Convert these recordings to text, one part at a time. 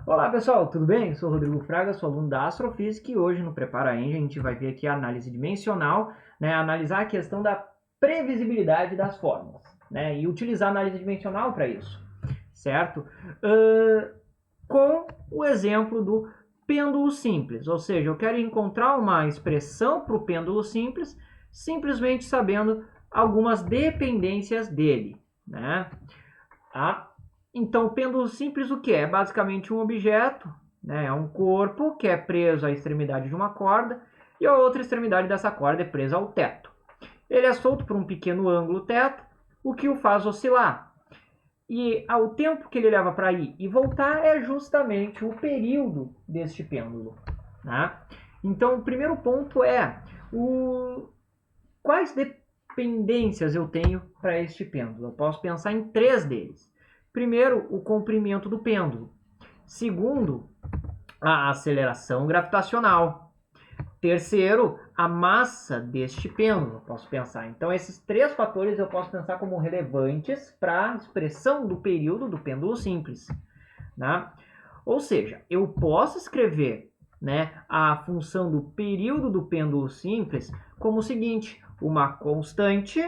Olá pessoal, tudo bem? Eu sou o Rodrigo Fraga, sou aluno da Astrofísica e hoje no Prepara Engine a gente vai ver aqui a análise dimensional, analisar a questão da previsibilidade das fórmulas, e utilizar a análise dimensional para isso, certo? Com o exemplo do pêndulo simples, ou seja, eu quero encontrar uma expressão para o pêndulo simples, simplesmente sabendo algumas dependências dele, Então, o pêndulo simples o que é? É basicamente um objeto, é um corpo que é preso à extremidade de uma corda e a outra extremidade dessa corda é presa ao teto. Ele é solto por um pequeno ângulo teto, o que o faz oscilar. E o tempo que ele leva para ir e voltar é justamente o período deste pêndulo. Então, o primeiro ponto é quais dependências eu tenho para este pêndulo. Eu posso pensar em 3 deles. Primeiro, o comprimento do pêndulo. Segundo, a aceleração gravitacional. Terceiro, a massa deste pêndulo. Eu posso pensar. Então, esses 3 fatores eu posso pensar como relevantes para a expressão do período do pêndulo simples. Ou seja, eu posso escrever a função do período do pêndulo simples como o seguinte: uma constante,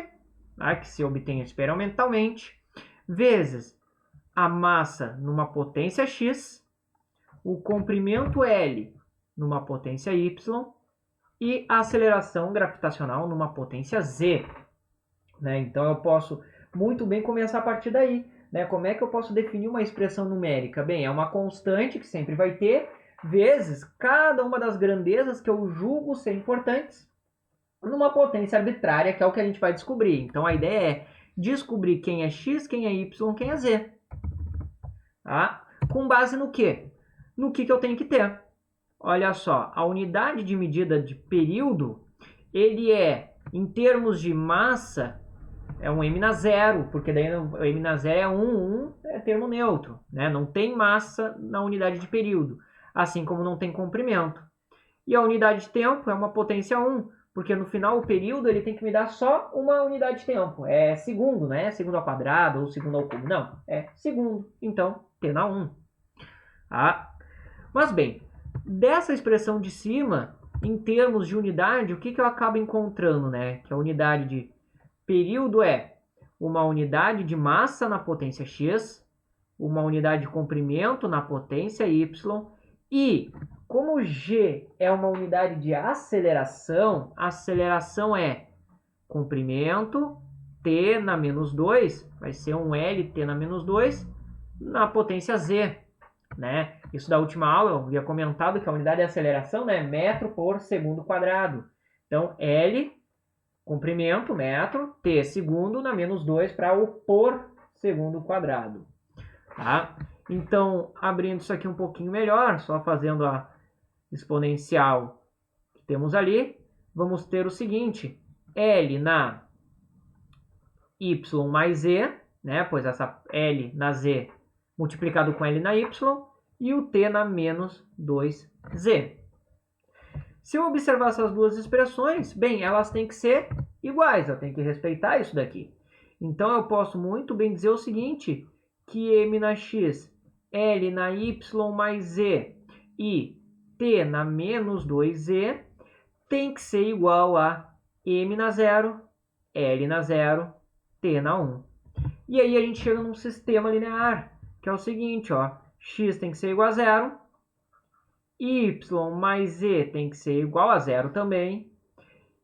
que se obtém experimentalmente, vezes a massa numa potência x, o comprimento L numa potência y e a aceleração gravitacional numa potência z. Então eu posso muito bem começar a partir daí. Como é que eu posso definir uma expressão numérica? Bem, é uma constante que sempre vai ter, vezes cada uma das grandezas que eu julgo ser importantes, numa potência arbitrária, que é o que a gente vai descobrir. Então a ideia é descobrir quem é x, quem é y, quem é z. Com base no quê? No que eu tenho que ter. Olha só, a unidade de medida de período, ele é, em termos de massa, é um m na zero, porque daí o m na zero é 1 é termo neutro, não tem massa na unidade de período, assim como não tem comprimento. E a unidade de tempo é uma potência 1, porque no final o período ele tem que me dar só uma unidade de tempo, é segundo, não é segundo ao quadrado ou segundo ao cubo, não, é segundo, então t na 1. Mas bem, dessa expressão de cima, em termos de unidade, o que eu acabo encontrando? Que a unidade de período é uma unidade de massa na potência x, uma unidade de comprimento na potência y, e como g é uma unidade de aceleração, a aceleração é comprimento t na menos 2, vai ser um lt na menos 2, na potência z. Isso da última aula eu havia comentado que a unidade de aceleração é metro por segundo quadrado. Então, L, comprimento, metro, T, segundo, na menos 2 para o por segundo quadrado. Então, abrindo isso aqui um pouquinho melhor, só fazendo a exponencial que temos ali, vamos ter o seguinte: L na y mais z, pois essa L na z multiplicado com L na y, e o t na menos 2z. Se eu observar essas duas expressões, bem, elas têm que ser iguais, eu tenho que respeitar isso daqui. Então, eu posso muito bem dizer o seguinte, que m na x, L na y mais z e t na menos 2z tem que ser igual a m na 0, L na 0, t na 1. E aí a gente chega num sistema linear, que é o seguinte, x tem que ser igual a 0, y mais z tem que ser igual a 0 também,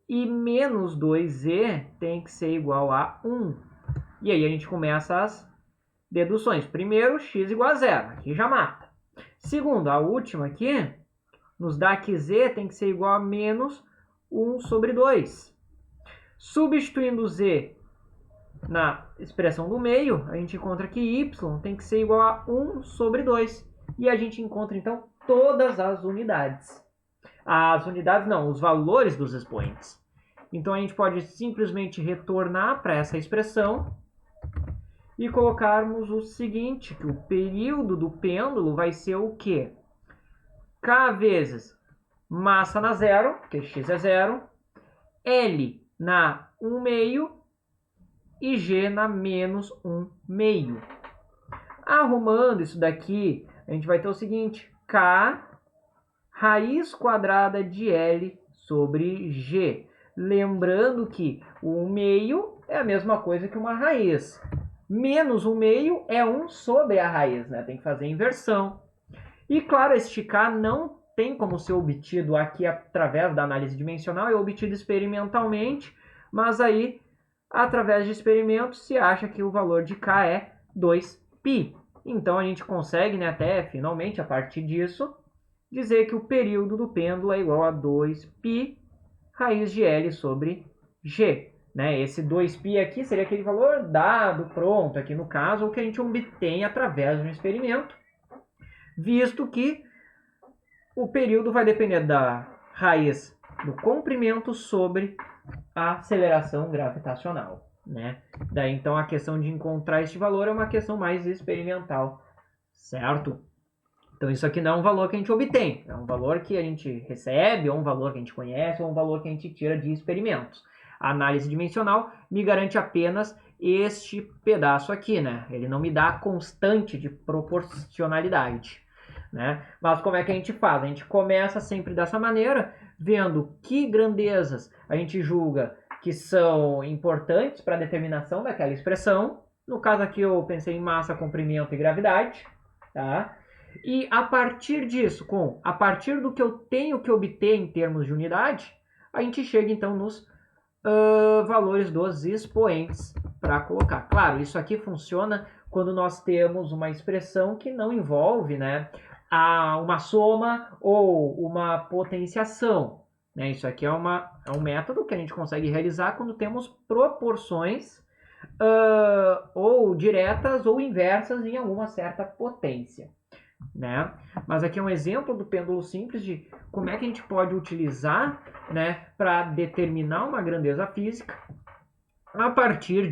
e menos 2z tem que ser igual a 1. E aí a gente começa as deduções. Primeiro, x igual a 0, aqui já mata. Segundo, a última aqui, nos dá que z tem que ser igual a menos 1 sobre 2. Substituindo z na expressão do meio, a gente encontra que y tem que ser igual a 1 sobre 2. E a gente encontra, então, todas as unidades. As unidades não, os valores dos expoentes. Então, a gente pode simplesmente retornar para essa expressão e colocarmos o seguinte, que o período do pêndulo vai ser o quê? K vezes massa na 0, porque x é 0, L na 1 meio, e g na menos 1 meio. Arrumando isso daqui a gente vai ter o seguinte, K raiz quadrada de L sobre G. Lembrando que o meio é a mesma coisa que uma raiz. Menos o meio é 1 sobre a raiz, né? Tem que fazer inversão. E claro, este K não tem como ser obtido aqui através da análise dimensional, é obtido experimentalmente, mas aí, através de experimentos, se acha que o valor de K é 2π. Então, a gente consegue, né, até finalmente, a partir disso, dizer que o período do pêndulo é igual a 2π raiz de L sobre G. Né? Esse 2π aqui seria aquele valor dado, pronto, aqui no caso, ou que a gente obtém através de um experimento, visto que o período vai depender da raiz do comprimento sobre a aceleração gravitacional. Né? Daí, então, a questão de encontrar este valor é uma questão mais experimental, certo? Então, isso aqui não é um valor que a gente obtém, é um valor que a gente recebe, ou um valor que a gente conhece, ou um valor que a gente tira de experimentos. A análise dimensional me garante apenas este pedaço aqui, né? Ele não me dá a constante de proporcionalidade, né? Mas como é que a gente faz? A gente começa sempre dessa maneira, vendo que grandezas a gente julga que são importantes para a determinação daquela expressão. No caso aqui eu pensei em massa, comprimento e gravidade, tá? E a partir disso, a partir do que eu tenho que obter em termos de unidade, a gente chega então nos valores dos expoentes para colocar. Claro, isso aqui funciona quando nós temos uma expressão que não envolve, né, uma soma ou uma potenciação. Né? Isso aqui é um método que a gente consegue realizar quando temos proporções ou diretas ou inversas em alguma certa potência. Né? Mas aqui é um exemplo do pêndulo simples de como é que a gente pode utilizar, né, para determinar uma grandeza física a partir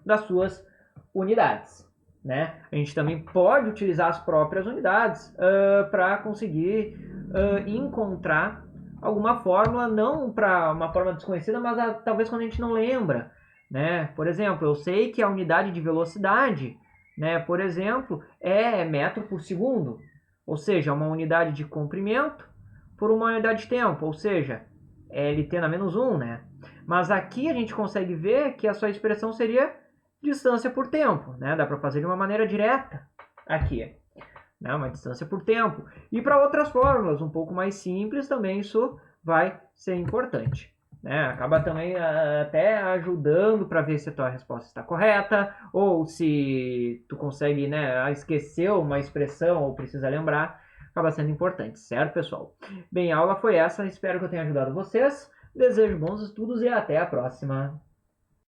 das suas unidades. Né? A gente também pode utilizar as próprias unidades para conseguir encontrar alguma fórmula, não para uma fórmula desconhecida, mas talvez quando a gente não lembra. Né? Por exemplo, eu sei que a unidade de velocidade, né, por exemplo, é metro por segundo, ou seja, uma unidade de comprimento por uma unidade de tempo, ou seja, LT na menos 1, né? Mas aqui a gente consegue ver que a sua expressão seria distância por tempo, né? Dá para fazer de uma maneira direta aqui, né? Uma distância por tempo. E para outras fórmulas um pouco mais simples também isso vai ser importante. Né? Acaba também até ajudando para ver se a tua resposta está correta ou se tu consegue, né, esquecer uma expressão ou precisa lembrar, acaba sendo importante, certo, pessoal? Bem, a aula foi essa, espero que eu tenha ajudado vocês, desejo bons estudos e até a próxima!